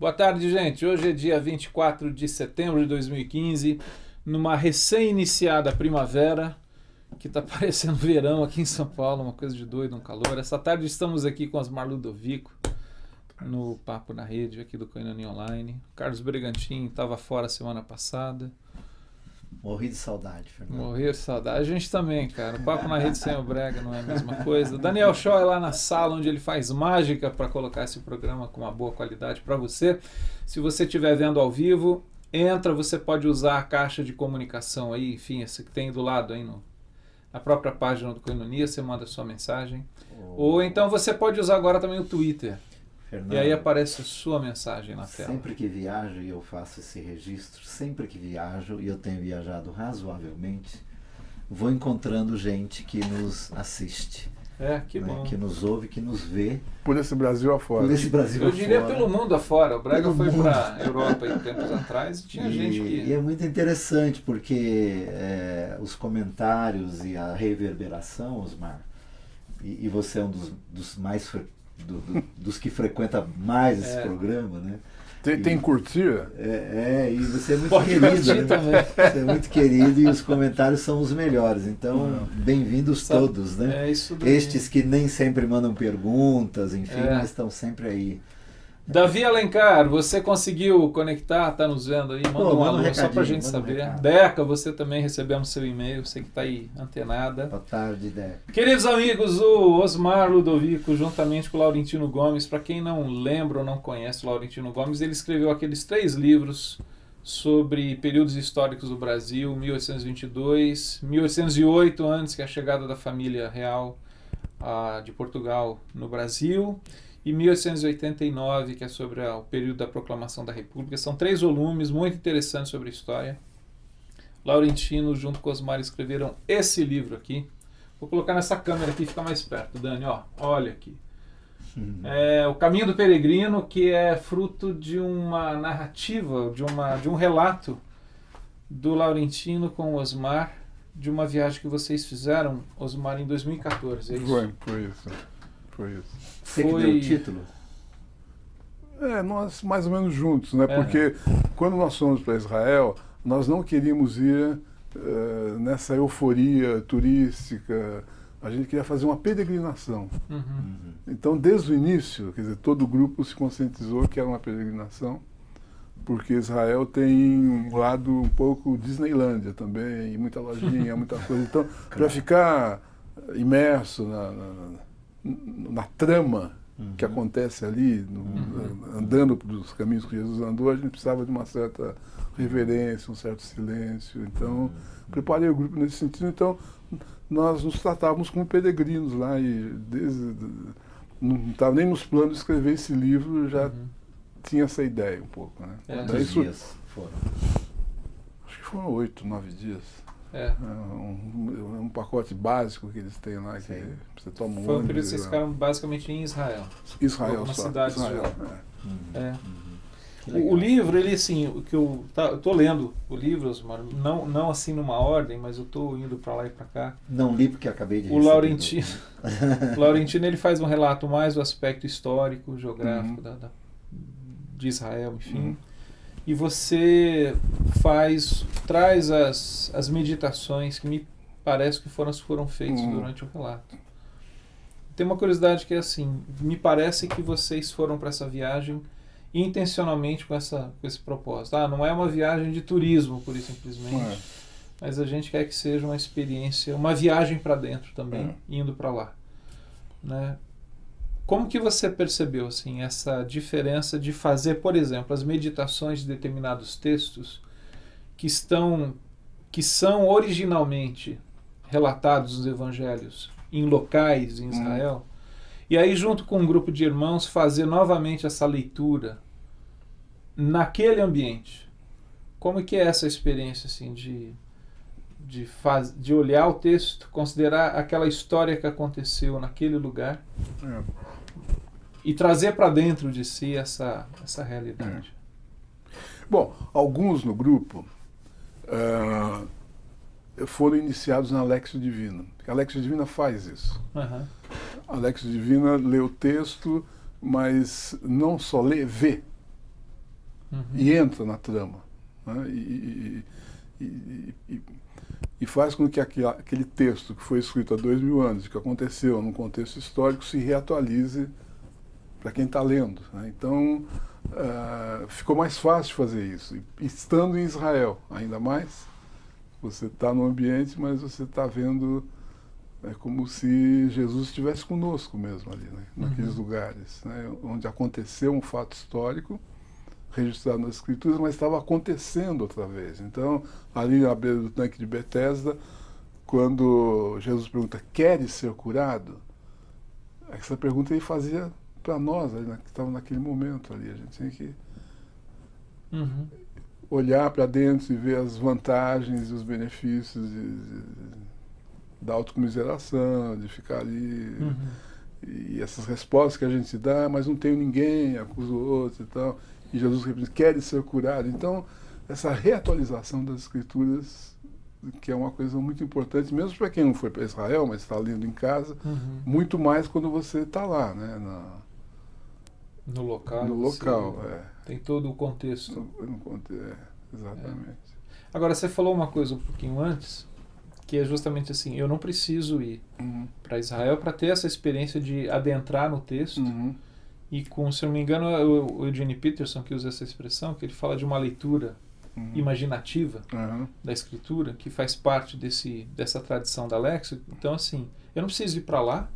Boa tarde, gente. Hoje é dia 24 de setembro de 2015, numa recém-iniciada primavera, que está parecendo verão aqui em São Paulo, uma coisa de doido, um calor. Essa tarde estamos aqui com Osmar Ludovico, no Papo na Rede, aqui do Koinonia Online. Carlos Bregantin estava fora semana passada. Morri de saudade, Fernando. Morrer de saudade. A gente também, cara. O Papo na Rede sem o Brega não é a mesma coisa. Daniel Shaw é lá na sala onde ele faz mágica para colocar esse programa com uma boa qualidade para você. Se você estiver vendo ao vivo, entra, você pode usar a caixa de comunicação aí, enfim, essa que tem do lado aí na própria página do Koinonia, você manda a sua mensagem. Ou então você pode usar agora também o Twitter. Fernando, e aí aparece a sua mensagem na tela. Sempre que viajo e eu faço esse registro, sempre que viajo, e eu tenho viajado razoavelmente, vou encontrando gente que nos assiste. Que bom. Que nos ouve, que nos vê. Por esse Brasil afora. Por esse Brasil Eu diria afora. pelo mundo afora. O Brega foi para a Europa aí tempos atrás e tinha gente que... E é muito interessante porque os comentários e a reverberação, Osmar, e você é um dos mais dos que frequenta mais esse programa, né? Tem curtida? E você é muito Pode querido, né? também. Você é muito querido e os comentários são os melhores. Então, bem-vindos todos, né? Isso daí. Estes que nem sempre mandam perguntas, enfim, mas estão sempre aí. Davi Alencar, você conseguiu conectar? Tá nos vendo aí? Manda um alô só pra gente saber. Deca, você também recebemos seu e-mail, você que tá aí antenada. Boa tarde, Deca. Queridos amigos, o Osmar Ludovico, juntamente com o Laurentino Gomes, para quem não lembra ou não conhece o Laurentino Gomes, ele escreveu aqueles 3 livros sobre períodos históricos do Brasil, 1822, 1808, antes que a chegada da família real de Portugal no Brasil, e 1889, que é sobre o período da proclamação da República. São 3 volumes muito interessantes sobre a história. Laurentino, junto com Osmar, escreveram esse livro aqui. Vou colocar nessa câmera aqui, fica mais perto, Dani. Olha aqui. O Caminho do Peregrino, que é fruto de uma narrativa, de um relato do Laurentino com o Osmar, de uma viagem que vocês fizeram, Osmar, em 2014. É isso? Foi isso. Você que deu o título? Nós mais ou menos juntos, né? Porque quando nós fomos para Israel, nós não queríamos ir nessa euforia turística. A gente queria fazer uma peregrinação. Então, desde o início, quer dizer, todo o grupo se conscientizou que era uma peregrinação, porque Israel tem um lado um pouco Disneylândia também, muita lojinha, muita coisa. Então, para ficar imerso na trama que acontece ali, andando pelos caminhos que Jesus andou, a gente precisava de uma certa reverência, um certo silêncio. Então, preparei o grupo nesse sentido. Então, nós nos tratávamos como peregrinos lá e não estava nem nos planos de escrever esse livro, já tinha essa ideia um pouco, né? Quantos dias foram? Acho que foram 8, 9 dias. Um pacote básico que eles têm lá, que você toma um ônibus. Foi um período que vocês ficaram basicamente em Israel. Israel só. Israel, O livro, ele assim, o que eu tô lendo o livro, Osmar, não assim numa ordem, mas eu tô indo para lá e para cá. Não li porque acabei de O Laurentino, o Laurentino, ele faz um relato mais do aspecto histórico, geográfico de Israel, enfim. E você traz as meditações que me parece que foram feitas durante o relato. Tem uma curiosidade que é assim, me parece que vocês foram para essa viagem intencionalmente com esse propósito. Não é uma viagem de turismo, pura e simplesmente, mas a gente quer que seja uma experiência, uma viagem para dentro também, indo para lá, né? Como que você percebeu assim, essa diferença de fazer, por exemplo, as meditações de determinados textos que são originalmente relatados nos evangelhos em locais em Israel, e aí junto com um grupo de irmãos fazer novamente essa leitura naquele ambiente? Como que é essa experiência assim, de olhar o texto, considerar aquela história que aconteceu naquele lugar e trazer para dentro de si essa realidade? Bom, alguns no grupo foram iniciados na Lexio Divina. A Lexio Divina faz isso. A Lexio Divina lê o texto, mas não só lê, vê. e entra na trama, né? E faz com que aquele texto que foi escrito há 2000 anos, que aconteceu num contexto histórico, se reatualize para quem está lendo, né? Então, ficou mais fácil fazer isso. E estando em Israel, ainda mais, você está no ambiente, mas você está vendo, é como se Jesus estivesse conosco mesmo ali, né? Naqueles lugares, né? Onde aconteceu um fato histórico, registrado nas Escrituras, mas estava acontecendo outra vez. Então, ali na beira do tanque de Betesda, quando Jesus pergunta, queres ser curado? Essa pergunta ele fazia para nós, ali, que estava naquele momento ali. A gente tinha que olhar para dentro e ver as vantagens e os benefícios da autocomiseração, de ficar ali. E essas respostas que a gente dá, mas não tenho ninguém, acusa o outro e tal. E Jesus repete, queres ser curado? Então, essa reatualização das Escrituras, que é uma coisa muito importante, mesmo para quem não foi para Israel, mas está lendo em casa, muito mais quando você está lá, né? No local. No local, Tem todo o contexto. Exatamente. Agora, você falou uma coisa um pouquinho antes, que é justamente assim, eu não preciso ir para Israel para ter essa experiência de adentrar no texto. E com, se não me engano, o Eugene Peterson que usa essa expressão, que ele fala de uma leitura imaginativa da escritura, que faz parte dessa tradição da Lexio. Então, assim, eu não preciso ir para lá,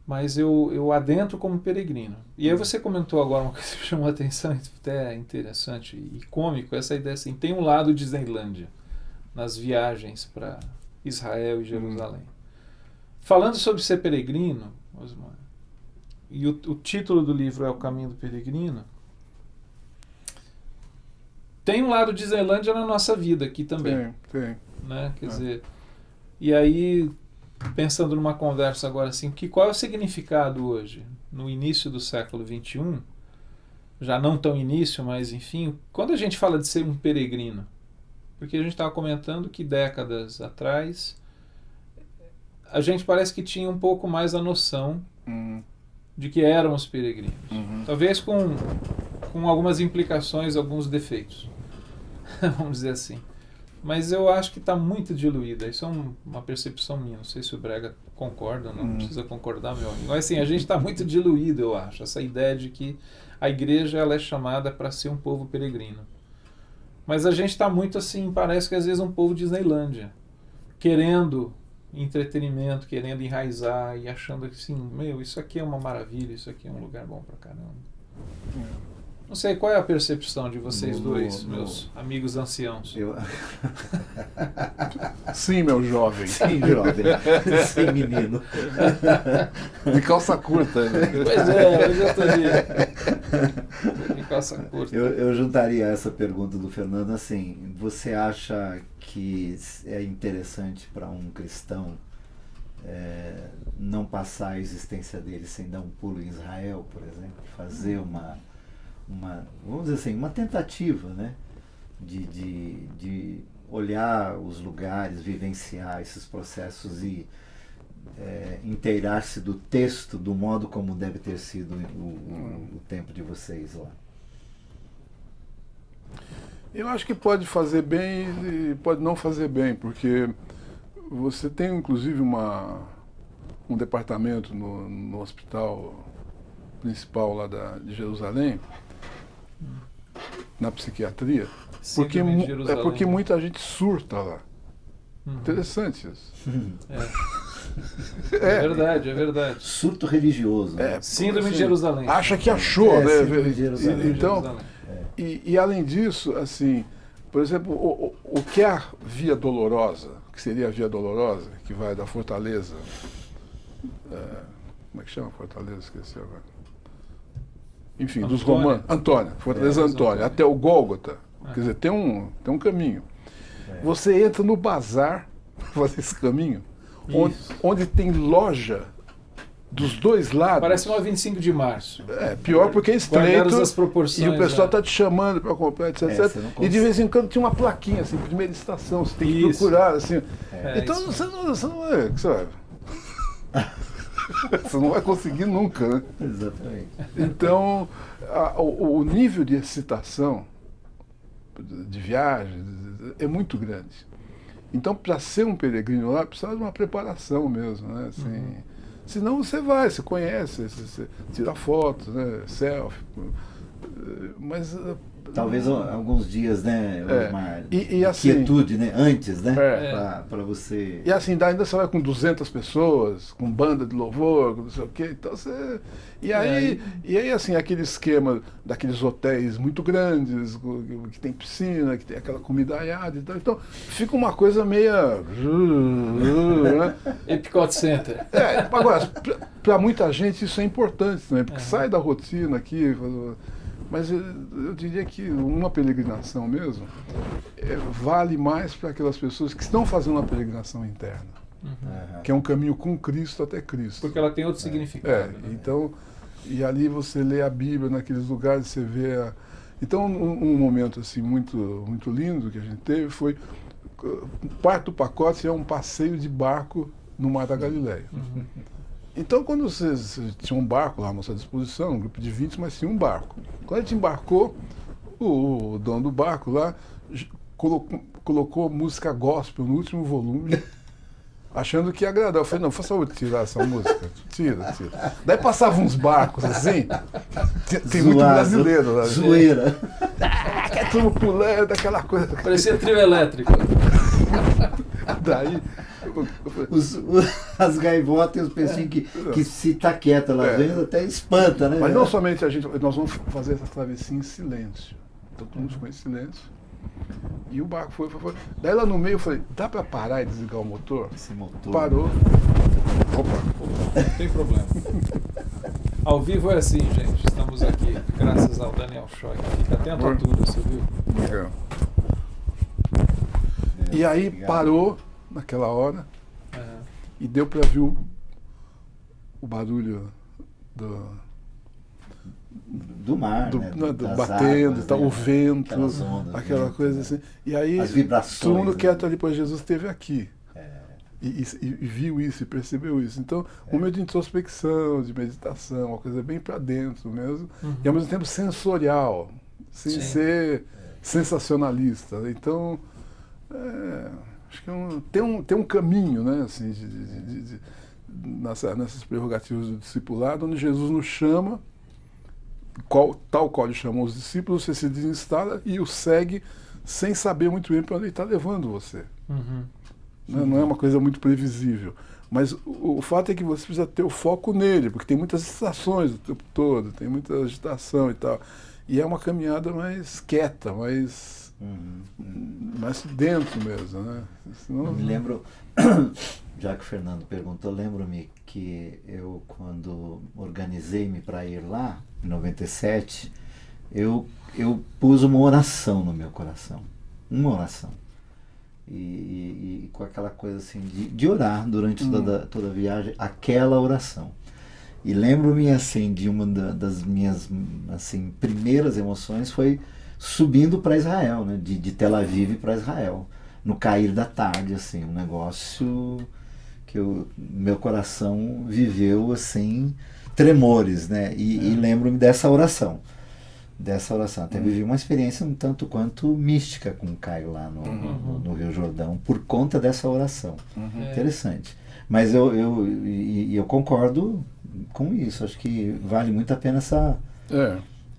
mas eu adentro como peregrino. E aí você comentou agora uma coisa que chamou a atenção, até interessante e cômico, essa ideia assim, tem um lado Disneylândia nas viagens para Israel e Jerusalém. Falando sobre ser peregrino, Osmar, e o título do livro é O Caminho do Peregrino, tem um lado Disneylândia na nossa vida aqui também. Tem. Né? Quer dizer, e aí, pensando numa conversa agora assim, qual é o significado hoje, no início do século XXI, já não tão início, mas enfim, quando a gente fala de ser um peregrino? Porque a gente estava comentando que décadas atrás a gente parece que tinha um pouco mais a noção de que éramos peregrinos. Talvez com algumas implicações, alguns defeitos, vamos dizer assim. Mas eu acho que está muito diluída. Isso é uma percepção minha. Não sei se o Brega concorda ou não. Precisa concordar, meu amigo. Mas assim, a gente está muito diluído, eu acho. Essa ideia de que a igreja ela é chamada para ser um povo peregrino. Mas a gente está muito assim, parece que às vezes um povo Disneylândia, querendo entretenimento, querendo enraizar e achando que assim, isso aqui é uma maravilha, isso aqui é um lugar bom pra caramba. Não sei, qual é a percepção de vocês dois, meus amigos anciãos? Sim, meu jovem. Sim, jovem. Sim, menino. De calça curta. Né? Pois é, eu já estou de calça curta. Eu juntaria essa pergunta do Fernando assim, você acha que é interessante para um cristão não passar a existência dele sem dar um pulo em Israel, por exemplo, fazer vamos dizer assim, uma tentativa, né, de olhar os lugares, vivenciar esses processos e inteirar-se do texto, do modo como deve ter sido o tempo de vocês lá? Eu acho que pode fazer bem e pode não fazer bem, porque você tem inclusive um departamento no hospital principal lá de Jerusalém, na psiquiatria, porque muita gente surta lá. Interessante isso. É verdade. Surto religioso. Né? Síndrome de Jerusalém. Acha que achou, né? Síndrome de Jerusalém. Então, e além disso, assim, por exemplo, o que é a Via Dolorosa, que seria a Via Dolorosa, que vai da Fortaleza, como é que chama Fortaleza? Esqueci agora. Enfim, dos romanos. Antônia, Fortaleza Antônia, até o Gólgota. Quer dizer, tem um caminho. Você entra no bazar, fazer esse caminho, onde tem loja dos dois lados. Parece uma 25 de março. Pior porque é estreito as proporções, e o pessoal está te chamando para comprar, etc. E de vez em quando tinha uma plaquinha, assim, primeira estação, você tem que procurar, assim. Então você não é, que você vai. Você não vai conseguir nunca, né? Exatamente. Então, o nível de excitação de viagem é muito grande. Então, para ser um peregrino lá, precisa de uma preparação mesmo, né? Assim, senão você vai, você conhece, você tira fotos, né? Selfie. Mas talvez alguns dias, né, Osmar? E assim, quietude, né? Antes, né? É. Para você... E assim, ainda você vai com 200 pessoas, com banda de louvor, com não sei o quê, então você... E aí, assim, aquele esquema daqueles hotéis muito grandes, que tem piscina, que tem aquela comida aiada e tal, então fica uma coisa meia... né? Epcot Center. Agora, para muita gente isso é importante também, porque sai da rotina aqui... Mas eu diria que uma peregrinação mesmo vale mais para aquelas pessoas que estão fazendo uma peregrinação interna, que é um caminho com Cristo até Cristo. Porque ela tem outro significado. Né? Então, e ali você lê a Bíblia naqueles lugares, você vê Então, um momento assim muito, muito lindo que a gente teve foi parte do pacote é um passeio de barco no Mar da Galileia. Então, quando vocês tinha um barco lá à nossa disposição, um grupo de 20, mas tinha um barco. Quando a gente embarcou, o dono do barco lá colocou música gospel no último volume, achando que ia agradar. Eu falei, não, faça favor de tirar essa música. Tira. Daí passavam uns barcos assim, tem muito brasileiro lá. Zoeira. Aquela turma pulando, aquela coisa. Parecia trio elétrico. Daí... As gaivotas e os peixinhos que se tá quieta lá dentro até espanta, né? Mas não somente nós vamos fazer essa travessia em silêncio. Então todo mundo ficou em silêncio. E o barco foi. Daí lá no meio eu falei, dá pra parar e desligar o motor? Esse motor. Parou. Opa, não tem problema. Ao vivo é assim, gente. Estamos aqui, graças ao Daniel Choi. Fica atento a tudo, você viu? Legal. E aí parou naquela hora e deu para ver o barulho do mar, né? Batendo, águas, né? O vento, ondas, aquela coisa assim. E aí as vibrações, todo mundo quieto né? ali, pois Jesus esteve aqui. E viu isso, e percebeu isso. Então, um momento de introspecção, de meditação, uma coisa bem para dentro mesmo, e ao mesmo tempo sensorial, sem ser sensacionalista. Então, acho que tem um caminho, né, assim, nessas prerrogativas do discipulado, onde Jesus nos chama, tal qual ele chamou os discípulos, você se desinstala e o segue sem saber muito bem para onde ele está levando você. Não é uma coisa muito previsível. Mas o fato é que você precisa ter o foco nele, porque tem muitas estações o tempo todo, tem muita agitação e tal. E é uma caminhada mais quieta, mais dentro mesmo, né? Senão... Eu me lembro, já que o Fernando perguntou, lembro-me que eu, quando organizei-me para ir lá, em 97, eu pus uma oração no meu coração. Uma oração. E com aquela coisa assim de orar durante toda a viagem, aquela oração. E lembro-me assim de uma das minhas assim primeiras emoções foi subindo para Israel, né? De Tel Aviv para Israel, no cair da tarde, assim, um negócio que meu coração viveu assim tremores, né? E lembro-me dessa oração. Até vivi uma experiência um tanto quanto mística com o Caio lá no Rio Jordão, por conta dessa oração. Interessante. Mas eu concordo com isso. Acho que vale muito a pena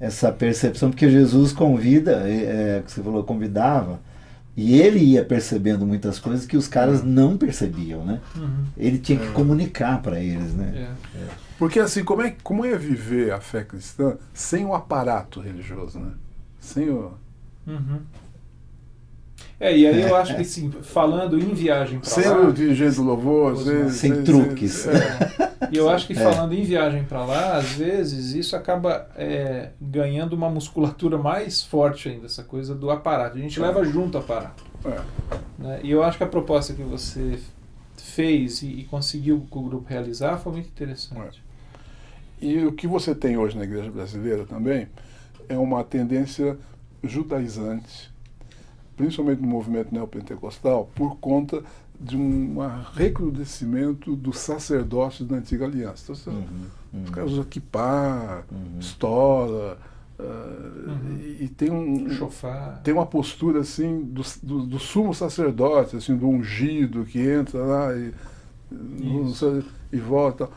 essa percepção, porque Jesus convida, que você falou, convidava, e ele ia percebendo muitas coisas que os caras não percebiam, né? Ele tinha que comunicar para eles, né? Porque assim, como é viver a fé cristã sem o aparato religioso, né? Sem o... E aí eu acho que sim, falando em viagem para lá... Sem o dirigente do louvor, sem truques. E eu acho que falando em viagem para lá, às vezes isso acaba ganhando uma musculatura mais forte ainda, essa coisa do aparato. A gente leva junto o aparato. Né? E eu acho que a proposta que você fez e conseguiu com o grupo realizar foi muito interessante. E o que você tem hoje na igreja brasileira também é uma tendência judaizante principalmente no movimento neopentecostal, por conta de um recrudescimento dos sacerdócios da Antiga Aliança. Então, os caras usam kippá, estola, e tem uma postura assim do sumo sacerdote, assim, do ungido que entra lá e volta.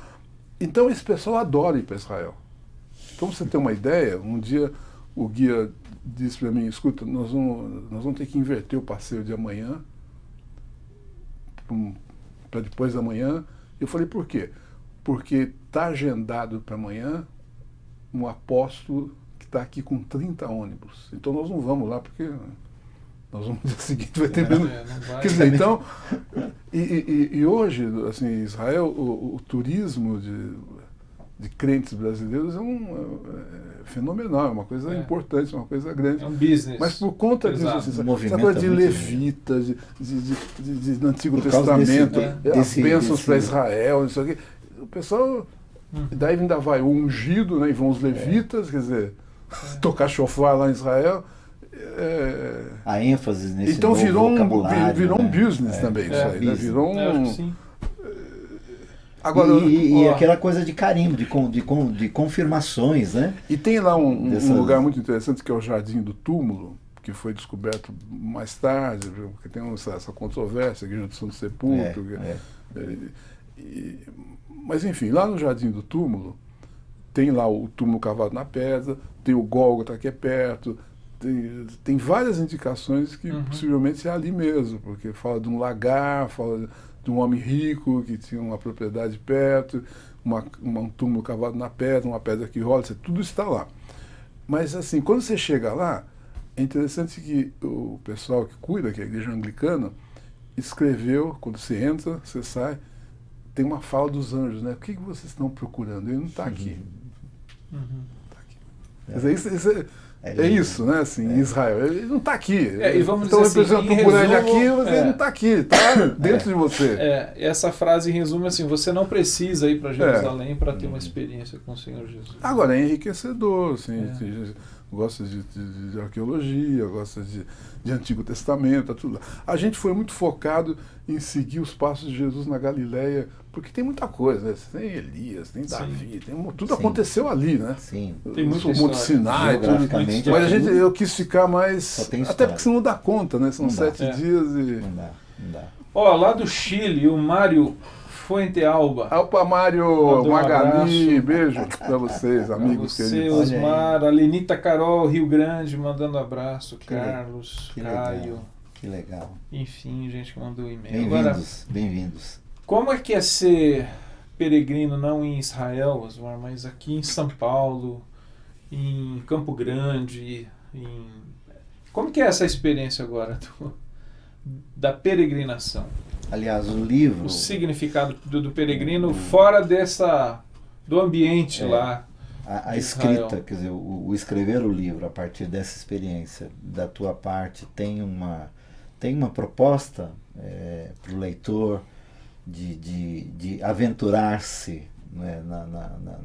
Então esse pessoal adora ir para Israel. Então, pra você ter uma ideia, um dia o guia disse para mim: escuta, nós vamos ter que inverter o passeio de amanhã para depois da manhã. Eu falei: por quê? Porque está agendado para amanhã um apóstolo que está aqui com 30 ônibus. Então nós não vamos lá, porque nós vamos no dia seguinte, vai ter menos. Quer dizer, então, e hoje, assim, em Israel, o turismo de crentes brasileiros é fenomenal, é uma coisa importante, é uma coisa grande. É um business. Mas por conta disso, assim, essa coisa de levitas, do Antigo Testamento, as bênçãos para Israel, isso aqui, o pessoal, daí ainda vai o ungido, né, e vão os levitas, quer dizer, tocar shofar lá em Israel. A ênfase nesse então novo virou vocabulário, um business também, isso aí, né? Virou um... Sim. Agora, e aquela coisa de carimbo, de confirmações, né? E tem lá um lugar muito interessante que é o Jardim do Túmulo, que foi descoberto mais tarde, porque tem essa controvérsia, Igreja do Santo Sepulcro. Mas enfim, lá no Jardim do Túmulo, tem lá o túmulo cavado na pedra, tem o Gólgota que é perto, tem várias indicações que possivelmente é ali mesmo, porque fala de um lagar, fala de um homem rico que tinha uma propriedade perto, um túmulo cavado na pedra, uma pedra que rola, tudo está lá. Mas assim, quando você chega lá, é interessante que o pessoal que cuida, que é a igreja anglicana, escreveu, quando você entra, você sai, tem uma fala dos anjos, né? O que vocês estão procurando? Ele não está aqui. Tá aqui. Quer dizer, isso, né? Assim, em Israel. Ele não está aqui. E vamos então, dizer assim, procurando ele aqui, mas ele não está aqui, está dentro de você. Essa frase resume assim: você não precisa ir para Jerusalém para ter uma experiência com o Senhor Jesus. Agora, é enriquecedor, assim, gosta de arqueologia, gosta de Antigo Testamento, tudo lá. A gente foi muito focado em seguir os passos de Jesus na Galileia, porque tem muita coisa, né? Tem Elias, tem Davi, tudo aconteceu ali, né? Sim. Tem muita Monte Sinai, tudo. Mas eu quis ficar mais... Até porque você não dá conta, né? São 7 dias e... Não dá. Ó, lá do Chile, o Mário Fuentealba. Opa, Mário, Magali, beijo para vocês, amigos queridos. queridos. Você, Osmar, a Lenita Carol, Rio Grande, mandando abraço. Carlos, Caio. Que legal. Enfim, gente que mandou e-mail. Bem-vindos. Como é que é ser peregrino não em Israel, Osmar, mas aqui em São Paulo, em Campo Grande, Como que é essa experiência agora da peregrinação? Aliás, o livro... O significado do peregrino fora do ambiente lá. A escrita, quer dizer, o escrever o livro a partir dessa experiência da tua parte tem uma proposta para o leitor de aventurar-se, né,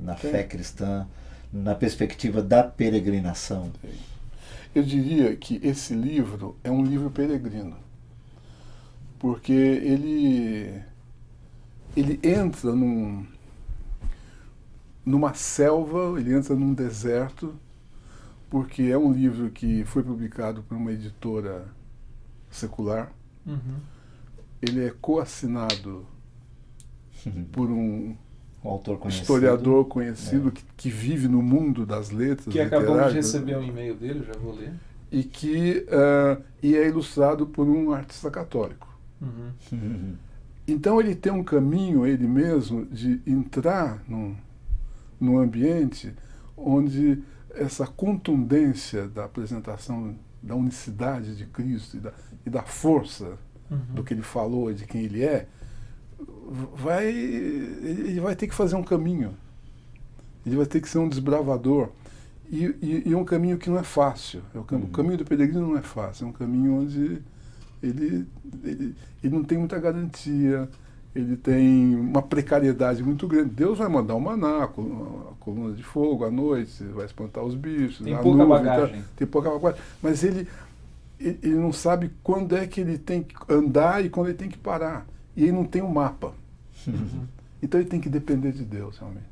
na fé cristã, na perspectiva da peregrinação. Eu diria que esse livro é um livro peregrino, porque ele entra numa selva, ele entra num deserto, porque é um livro que foi publicado por uma editora secular. Ele é coassinado por um autor conhecido, historiador conhecido que vive no mundo das letras. Que acabamos de receber um e-mail dele, já vou ler. E é ilustrado por um artista católico. Então ele tem um caminho, ele mesmo, de entrar num ambiente onde essa contundência da apresentação da unicidade de Cristo e da força do que ele falou e de quem ele é, ele vai ter que fazer um caminho. Ele vai ter que ser um desbravador. E é um caminho que não é fácil. O caminho do peregrino não é fácil. É um caminho onde ele não tem muita garantia, ele tem uma precariedade muito grande. Deus vai mandar um maná, a coluna de fogo à noite, vai espantar os bichos. Tem pouca bagagem. Tem pouca bagagem. Mas ele ele não sabe quando é que ele tem que andar e quando ele tem que parar. E ele não tem um mapa. Então ele tem que depender de Deus, realmente.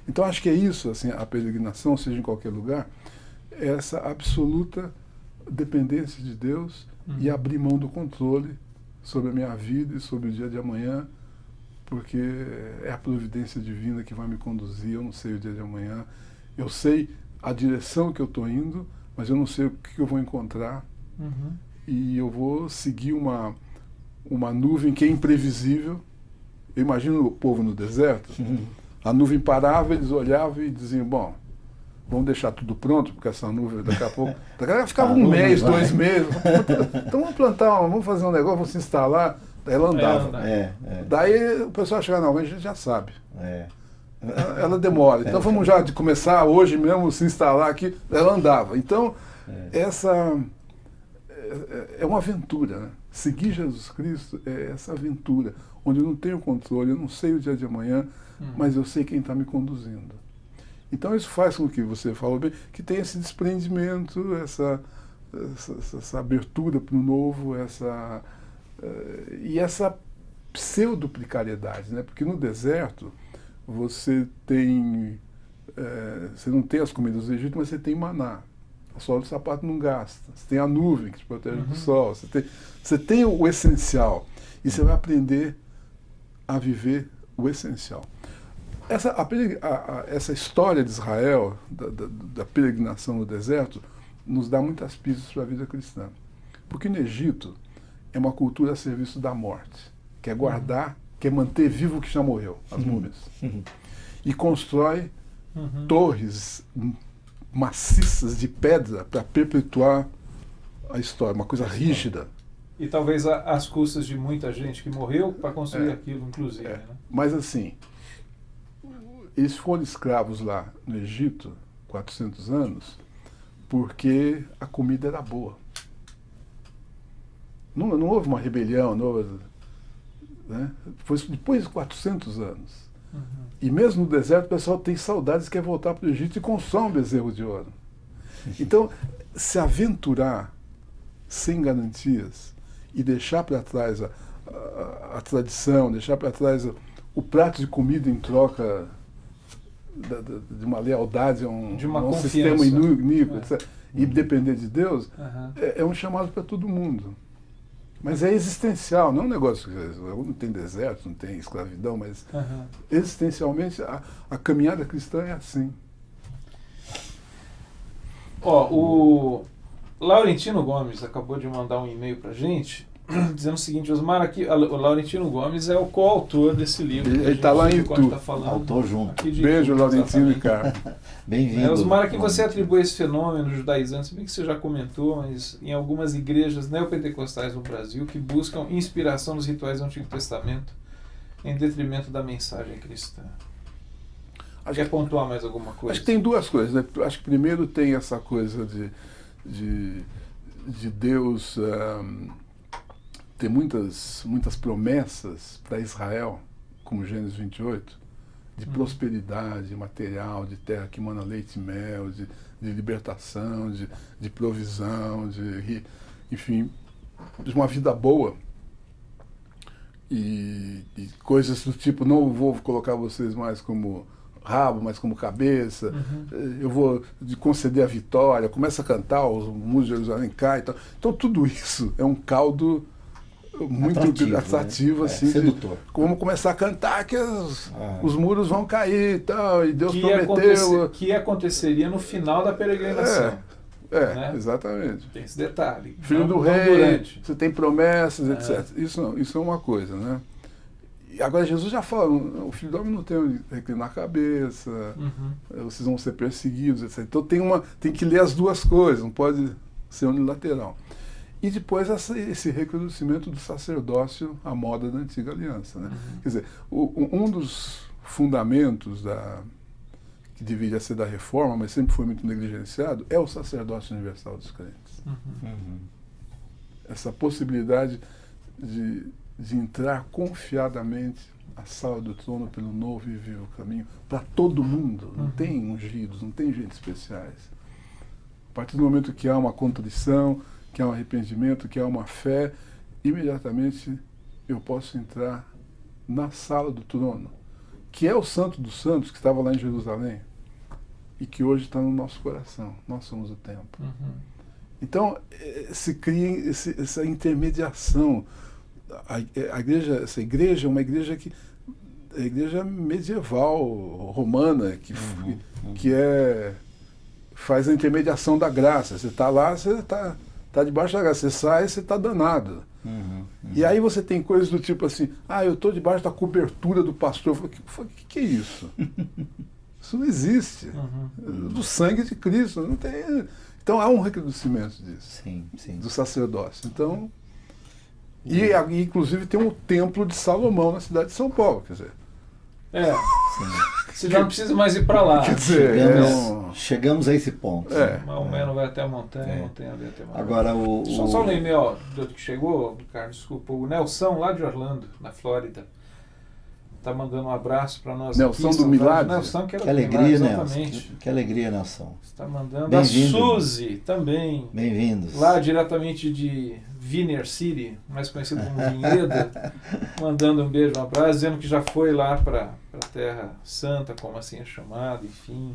Então acho que é isso, assim, a peregrinação, seja em qualquer lugar, é essa absoluta dependência de Deus e abrir mão do controle sobre a minha vida e sobre o dia de amanhã, porque é a providência divina que vai me conduzir. Eu não sei o dia de amanhã, eu sei a direção que eu estou indo, mas eu não sei o que eu vou encontrar, e eu vou seguir uma nuvem que é imprevisível. Eu imagino o povo no deserto, a nuvem parava, eles olhavam e diziam, bom, vamos deixar tudo pronto, porque essa nuvem daqui a pouco... Daqui a pouco ficava um mês, 2 meses. Então vamos plantar, vamos fazer um negócio, vamos se instalar. Daí ela andava. Daí o pessoal chegava, não, a gente já sabe. Ela demora. Então vamos já de começar hoje mesmo, se instalar aqui. Ela andava. Então, essa é uma aventura, né? Seguir Jesus Cristo é essa aventura, onde eu não tenho controle, eu não sei o dia de amanhã, mas eu sei quem está me conduzindo. Então isso faz com que você falou bem, que tenha esse desprendimento, essa abertura para o novo, e essa pseudo-precariedade, né? Porque no deserto você não tem as comidas do Egito, mas você tem maná. A sola do sapato não gasta. Você tem a nuvem que te protege do sol. Você tem o essencial. E você vai aprender a viver o essencial. Essa história de Israel, da peregrinação no deserto, nos dá muitas pistas para a vida cristã. Porque no Egito é uma cultura a serviço da morte. Quer guardar, quer manter vivo o que já morreu, as múmias. E constrói torres maciças de pedra para perpetuar a história, uma coisa rígida. E talvez às custas de muita gente que morreu para construir aquilo, inclusive. Né? Mas assim, eles foram escravos lá no Egito, 400 anos, porque a comida era boa. Não houve uma rebelião, né? Foi depois de 400 anos. E mesmo no deserto o pessoal tem saudades, quer voltar para o Egito e consome um bezerro de ouro. Então, se aventurar sem garantias e deixar para trás a tradição, deixar para trás o prato de comida em troca de uma lealdade a um sistema iníquo, etc., e depender de Deus, é um chamado para todo mundo. Mas é existencial, não é um negócio que não tem deserto, não tem escravidão, mas existencialmente a caminhada cristã é assim. O Laurentino Gomes acabou de mandar um e-mail para a gente, dizendo o seguinte: Osmar, aqui, o Laurentino Gomes é o coautor desse livro. Ele está lá em Itu. Autor junto. Beijo, Laurentino e Carlos. Bem-vindo. Osmar, aqui você atribui esse fenômeno judaizante, se bem que você já comentou, mas em algumas igrejas neopentecostais no Brasil que buscam inspiração nos rituais do Antigo Testamento em detrimento da mensagem cristã. Quer pontuar mais alguma coisa? Acho que tem duas coisas, né? Acho que primeiro tem essa coisa de Deus ter muitas promessas para Israel, como Gênesis 28, de prosperidade material, de terra que emana leite e mel, de libertação, de provisão, enfim, de uma vida boa. E coisas do tipo, não vou colocar vocês mais como rabo, mas como cabeça, eu vou conceder a vitória, começa a cantar, os muros de Jerusalém caem e tal. Então tudo isso é um caldo muito atrativo, né? Assim, sedutor. Como começar a cantar que os muros vão cair e tal, e Deus prometeu. Que aconteceria no final da peregrinação. Né? Exatamente. Tem esse detalhe. Filho do rei, você tem promessas, etc. Isso é uma coisa, né? E agora Jesus já fala, o Filho do Homem não tem onde reclinar a cabeça, vocês vão ser perseguidos, etc. Então tem que ler as duas coisas, não pode ser unilateral. E depois esse recrudescimento do sacerdócio à moda da Antiga Aliança, né? Quer dizer, um dos fundamentos que deveria ser da reforma, mas sempre foi muito negligenciado, é o sacerdócio universal dos crentes. Essa possibilidade de entrar confiadamente à sala do trono pelo novo e vivo caminho para todo mundo. Não tem ungidos, não tem gente especiais. A partir do momento que há uma contrição, que há um arrependimento, que há uma fé, imediatamente eu posso entrar na sala do trono, que é o Santo dos Santos, que estava lá em Jerusalém, e que hoje está no nosso coração. Nós somos o templo. Uhum. Então, se cria essa intermediação. Essa igreja é uma igreja que é a igreja medieval, romana, que faz a intermediação da graça. Você está lá, você está debaixo da graça. Você sai, você está danado. E aí você tem coisas do tipo assim, eu estou debaixo da cobertura do pastor. Eu falo, o que é isso? Isso não existe. Do sangue de Cristo. Não tem. Então há um recrudescimento disso. Sim, sim. Do sacerdócio. Então, e inclusive tem um templo de Salomão na cidade de São Paulo, quer dizer. Você já não precisa mais ir para lá. Quer dizer, chegamos a esse ponto. Maomé não vai até a montanha, a montanha vai até a montanha. Agora Só um e-mail do que chegou, Ricardo, desculpa. O Nelson, lá de Orlando, na Flórida, está mandando um abraço para nós. Nelson do Milagre. Nelson, que alegria, Nelson. Que alegria, Nelson. Está mandando a Suzy também. Bem-vindos. Lá diretamente de Viner City, mais conhecido como Vinhedo, mandando um beijo, um abraço, dizendo que já foi lá para a Terra Santa, como assim é chamado, enfim.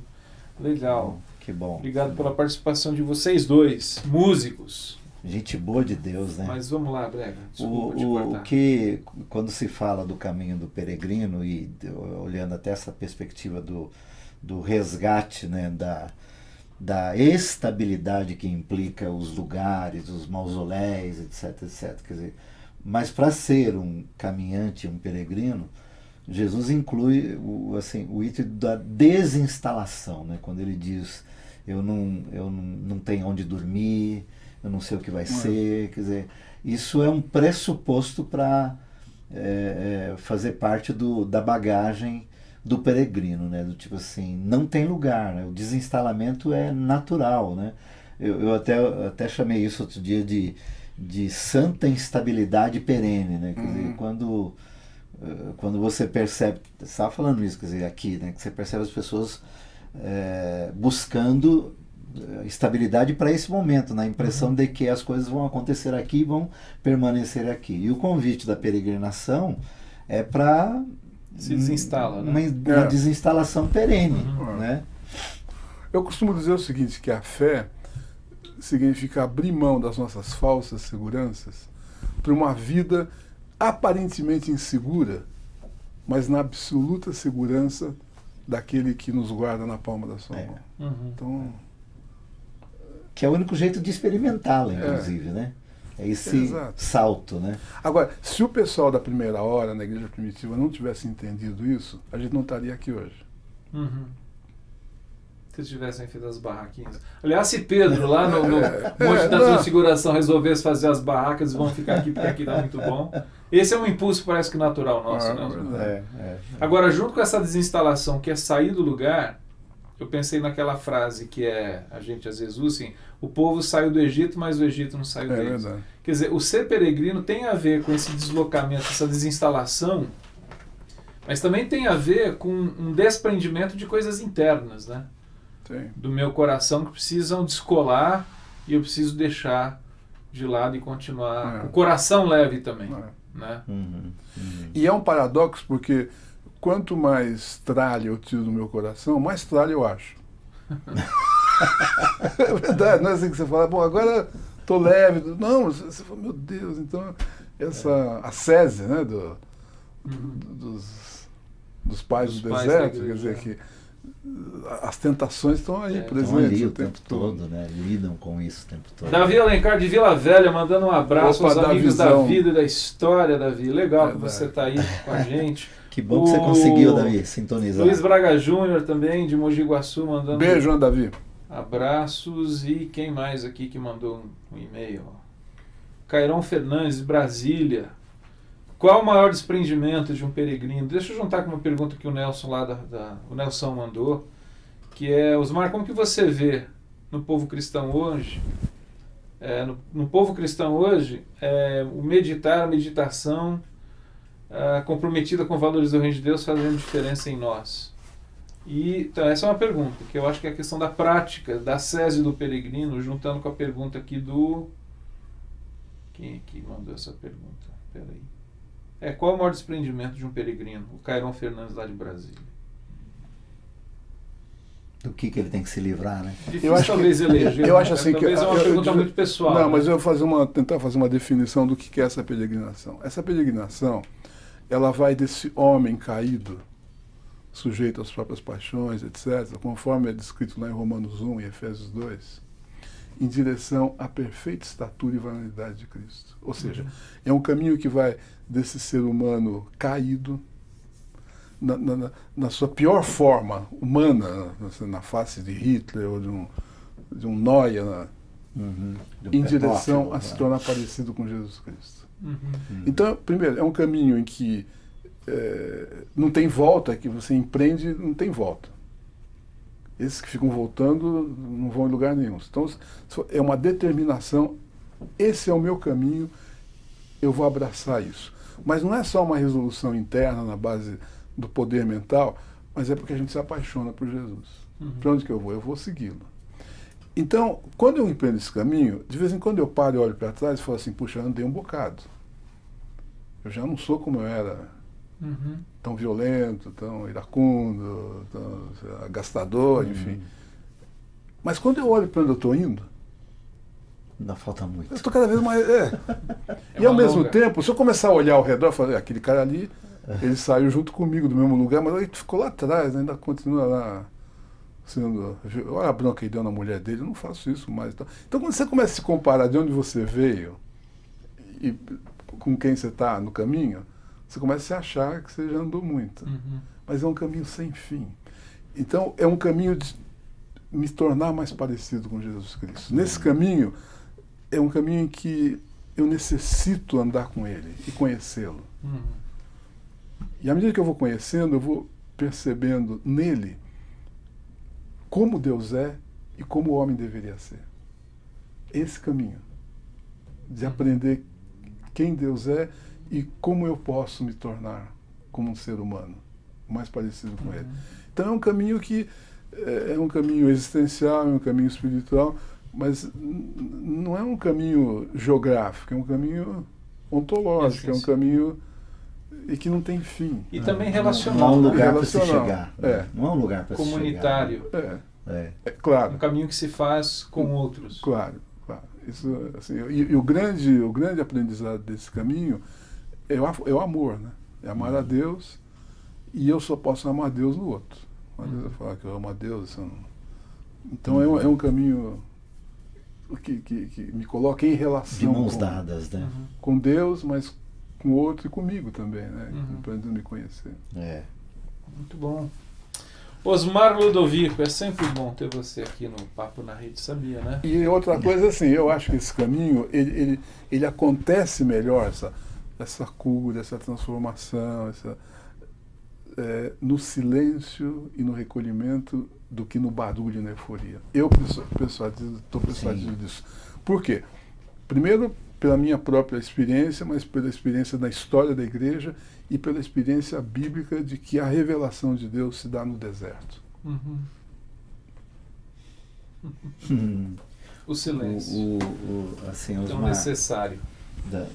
Legal. Que bom. Obrigado pela participação de vocês dois, músicos. Gente boa de Deus, né? Mas vamos lá, Brega. Desculpa te cortar. O que, quando se fala do caminho do peregrino, e olhando até essa perspectiva do resgate, né, da estabilidade que implica os lugares, os mausoléus, etc, etc. Quer dizer, mas para ser um caminhante, um peregrino, Jesus inclui o item da desinstalação, né? Quando ele diz, eu não tenho onde dormir, eu não sei o que vai ser, quer dizer, isso é um pressuposto para fazer parte da bagagem do peregrino, né? Do tipo assim, não tem lugar, né? O desinstalamento é natural, né? Eu até chamei isso outro dia de santa instabilidade perene, né? Quer dizer, quando você percebe, você estava falando isso, quer dizer, aqui, né? Que você percebe as pessoas buscando estabilidade para esse momento, na impressão de que as coisas vão acontecer aqui e vão permanecer aqui. E o convite da peregrinação é para se desinstala, né? Uma desinstalação perene, né? Eu costumo dizer o seguinte, que a fé significa abrir mão das nossas falsas seguranças para uma vida aparentemente insegura, mas na absoluta segurança daquele que nos guarda na palma da sua mão. Então, que é o único jeito de experimentá-la, inclusive, né? É esse salto, né? Agora, se o pessoal da primeira hora na igreja primitiva não tivesse entendido isso, a gente não estaria aqui hoje. Se eles tivessem feito as barraquinhas. Aliás, se Pedro, lá no Monte da Transfiguração, resolvesse fazer as barracas, vão ficar aqui porque aqui dá muito bom. Esse é um impulso, parece que natural nosso, né? Agora, junto com essa desinstalação, que é sair do lugar, eu pensei naquela frase que a gente às vezes usa assim, o povo saiu do Egito, mas o Egito não saiu deles. Verdade. Quer dizer, o ser peregrino tem a ver com esse deslocamento, essa desinstalação, mas também tem a ver com um desprendimento de coisas internas, né? Sim. Do meu coração que precisam descolar e eu preciso deixar de lado e continuar. O coração leve também. Né? E é um paradoxo porque quanto mais tralha eu tiro do meu coração, mais tralha eu acho. É verdade, não é assim que você fala, bom, agora tô leve. Não, você fala, meu Deus, então essa ascese, né, dos pais do deserto, quer dizer que as tentações estão aí presentes. Estão ali o tempo todo, né? Lidam com isso o tempo todo. Davi Alencar de Vila Velha, mandando um abraço aos amigos da vida e da história, Davi. Legal que você está aí com a gente. Que bom que você conseguiu, Davi, sintonizar. Luiz Braga Júnior também, de Mogi Guaçu, mandando beijo, Davi. Abraços. E quem mais aqui que mandou um e-mail? Cairão Fernandes, de Brasília. Qual o maior desprendimento de um peregrino? Deixa eu juntar com uma pergunta que o Nelson lá o Nelson mandou, que é, Osmar, como que você vê no povo cristão hoje, no povo cristão hoje, o meditar, a meditação comprometida com valores do reino de Deus fazendo diferença em nós? E então, essa é uma pergunta, que eu acho que é a questão da prática, da ascese do peregrino, juntando com a pergunta aqui do Quem é que mandou essa pergunta? Peraí. Qual é o maior desprendimento de um peregrino? O Cairon Fernandes, lá de Brasília. Do que ele tem que se livrar, né? Difícil, eu acho talvez eleger. Eu acho assim talvez é uma pergunta muito pessoal. Não, né? mas eu vou tentar fazer uma definição do que é essa peregrinação. Essa peregrinação, ela vai desse homem caído, sujeito às próprias paixões, etc., conforme é descrito lá em Romanos 1 e Efésios 2, em direção à perfeita estatura e varonilidade de Cristo. Ou seja, é um caminho que vai desse ser humano caído, na sua pior forma humana, na face de Hitler ou de um Noia, em direção a se tornar parecido com Jesus Cristo. Então, primeiro, é um caminho em que não tem volta, que você empreende, não tem volta. Esses que ficam voltando não vão em lugar nenhum. Então, é uma determinação, esse é o meu caminho, eu vou abraçar isso. Mas não é só uma resolução interna na base do poder mental, mas é porque a gente se apaixona por Jesus. Para onde que eu vou? Eu vou segui-lo. Então, quando eu empreendo esse caminho, de vez em quando eu paro e olho para trás e falo assim, puxa, eu andei um bocado. Eu já não sou como eu era, tão violento, tão iracundo, tão gastador, enfim. Mas quando eu olho para onde eu estou indo, ainda falta muito. Eu estou cada vez mais... E ao mesmo tempo, se eu começar a olhar ao redor, eu falo, aquele cara ali, ele saiu junto comigo do mesmo lugar, mas ele ficou lá atrás, né? Ainda continua lá sendo... Olha a bronca que deu na mulher dele, eu não faço isso mais. Então quando você começa a se comparar de onde você veio e com quem você está no caminho, você começa a se achar que você já andou muito. Mas é um caminho sem fim. Então é um caminho de me tornar mais parecido com Jesus Cristo. Nesse caminho, é um caminho em que eu necessito andar com Ele e conhecê-lo. E à medida que eu vou conhecendo, eu vou percebendo nele como Deus é e como o homem deveria ser. Esse caminho de aprender quem Deus é e como eu posso me tornar como um ser humano, mais parecido com Ele. Então é um caminho que é um caminho existencial, é um caminho espiritual, mas não é um caminho geográfico, é um caminho ontológico, é um caminho e que não tem fim. E também relacional. Não é um lugar para se chegar. Não é um lugar para se chegar. Comunitário. Claro. Um caminho que se faz com outros. Claro. Isso, assim, e o grande aprendizado desse caminho é o amor, né? É amar a Deus, e eu só posso amar a Deus no outro. Às vezes eu falo que eu amo a Deus. Então é um caminho que me coloca em relação de mãos dadas, né? Com Deus, mas com o outro e comigo também, né? Aprendendo a me conhecer. Muito bom. Osmar Ludovico, é sempre bom ter você aqui no Papo na Rede, sabia, né? E outra coisa, assim, eu acho que esse caminho, ele acontece melhor, essa cura, essa transformação, no silêncio e no recolhimento do que no barulho e na euforia. Eu estou persuadido disso. Por quê? Primeiro, pela minha própria experiência, mas pela experiência da história da igreja e pela experiência bíblica de que a revelação de Deus se dá no deserto. O silêncio. Assim, tão necessário.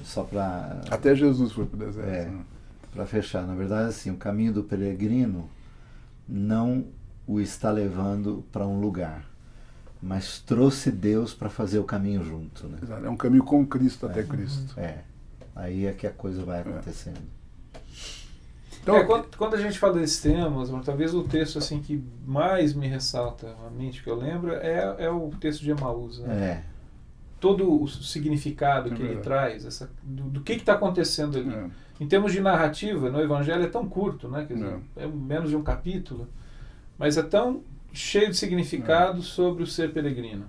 Só para... Até Jesus foi para o deserto. Para fechar, na verdade, assim, o caminho do peregrino não o está levando para um lugar, mas trouxe Deus para fazer o caminho junto, né? É um caminho com Cristo até Cristo. Aí é que a coisa vai acontecendo. Então, quando a gente fala desses temas, talvez o texto assim que mais me ressalta a mente que eu lembro é o texto de Emaús, né? Todo o significado que ele traz, do que está acontecendo ali. Em termos de narrativa, no Evangelho é tão curto, né? Quer dizer, é menos de um capítulo, mas é tão cheio de significado sobre o ser peregrino.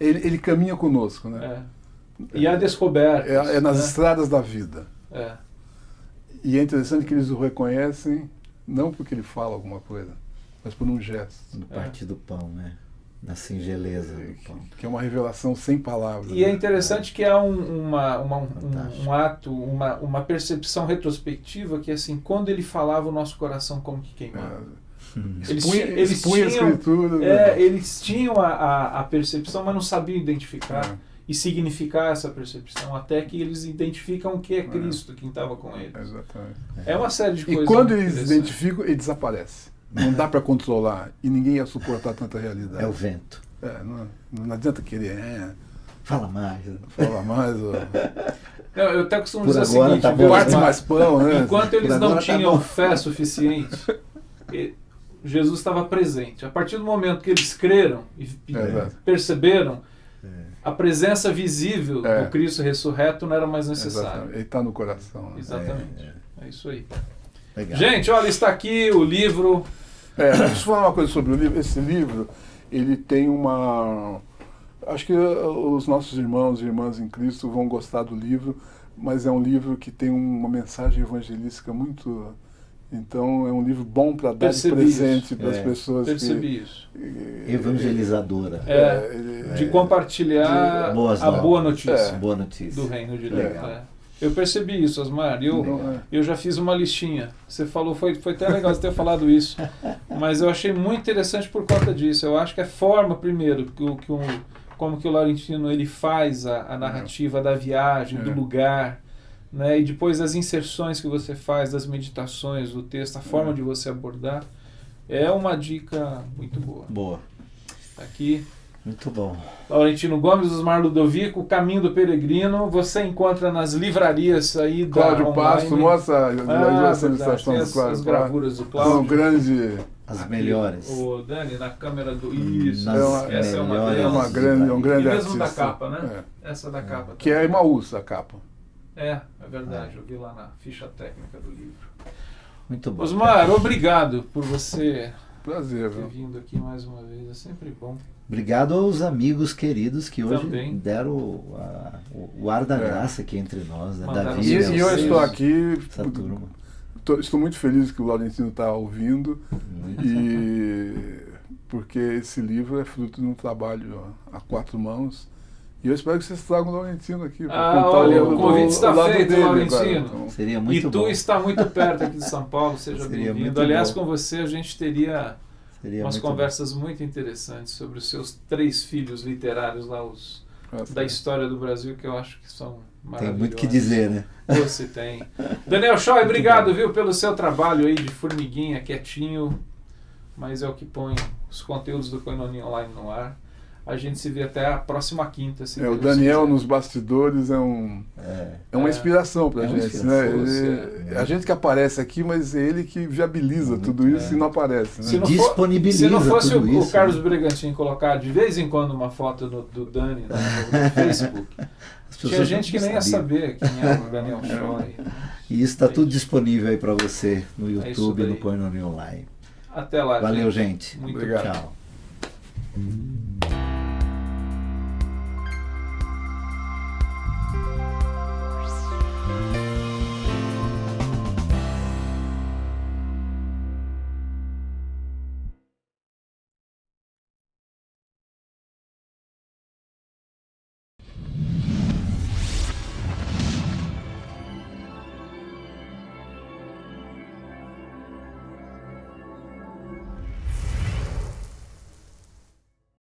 Ele caminha conosco, né? E há descobertas. Nas estradas da vida. E é interessante que eles o reconhecem, não porque ele fala alguma coisa, mas por um gesto. No partir do pão, né? Na singeleza do pão. Que é uma revelação sem palavras. E é interessante que há um ato, uma percepção retrospectiva que, assim, quando ele falava, o nosso coração como que queimava. Eles tinham a percepção, mas não sabiam identificar. e significar essa percepção, até que eles identificam o que é Cristo, quem estava com eles. Exatamente. É uma série de coisas. E quando eles identificam, ele desaparece. Não dá para controlar. E ninguém ia suportar tanta realidade. É o vento. Não adianta querer. Fala mais. Fala mais. Eu até costumo Por dizer o seguinte, tá parte mais pão, né? Enquanto eles não tinham bom. fé suficiente, Jesus estava presente. A partir do momento que eles creram e perceberam, a presença visível do Cristo ressurreto não era mais necessária. Exatamente. Ele está no coração. Né? Exatamente. É isso aí. Legal. Gente, olha, está aqui o livro. Deixa eu falar uma coisa sobre o livro. Esse livro, ele tem uma... Acho que os nossos irmãos e irmãs em Cristo vão gostar do livro, mas é um livro que tem uma mensagem evangelística muito... Então, é um livro bom para dar de presente para as pessoas. Percebi isso. Evangelizadora. De compartilhar a boa notícia, boa notícia do reino de Deus. Eu percebi isso, Osmar. Eu já fiz uma listinha. Você falou, foi até legal você ter falado isso. Mas eu achei muito interessante por conta disso. Eu acho que a forma, primeiro, como que o Laurentino ele faz a narrativa da viagem, do lugar, né? E depois as inserções que você faz, das meditações, do texto, a forma de você abordar, é uma dica muito boa. Boa. Aqui. Muito bom. Laurentino Gomes, Osmar Ludovico, O Caminho do Peregrino, você encontra nas livrarias aí da Cláudio Pasto, mostra a ilustração do Cláudio. As gravuras do Cláudio. São grande... As melhores. O Dani, na câmera do... Isso, essa é uma melhores. delas. Um grande e mesmo artista. da capa, né? Essa da capa. Que é Emaús, a capa. É verdade. Eu vi lá na ficha técnica do livro. Muito bom. Osmar, obrigado por você Prazer, ter vindo aqui mais uma vez. É sempre bom. Obrigado aos amigos queridos que hoje também deram o ar da graça aqui entre nós. Né? Davi, e eu estou aqui... Essa turma. Estou muito feliz que o Laurentino está ouvindo, porque esse livro é fruto de um trabalho a 4 mãos. E eu espero que vocês tragam o Laurentino aqui. Olha, o convite está feito, Laurentino. Então, seria muito bom. E tu está muito perto aqui de São Paulo, seja bem-vindo. Aliás, com você a gente teria umas conversas muito interessantes sobre os seus 3 filhos literários lá, da história do Brasil, que eu acho que são maravilhosos. Tem muito o que dizer, né? Você tem. Daniel Schoy, obrigado, viu, pelo seu trabalho aí de formiguinha, quietinho, mas é o que põe os conteúdos do Koinonia Online no ar. A gente se vê até a próxima quinta. O Daniel nos bastidores é uma inspiração para a gente. Né? A gente que aparece aqui, mas é ele que viabiliza tudo isso e não aparece. Né? Disponibiliza se não fosse tudo o isso, Carlos Bragantino colocar de vez em quando uma foto do Dani no Facebook, tinha gente que nem ia saber quem é o Daniel Schoy. E isso está tudo disponível aí para você no YouTube e no Koinonia Online. Até lá. Valeu, gente. Muito obrigado. Tchau.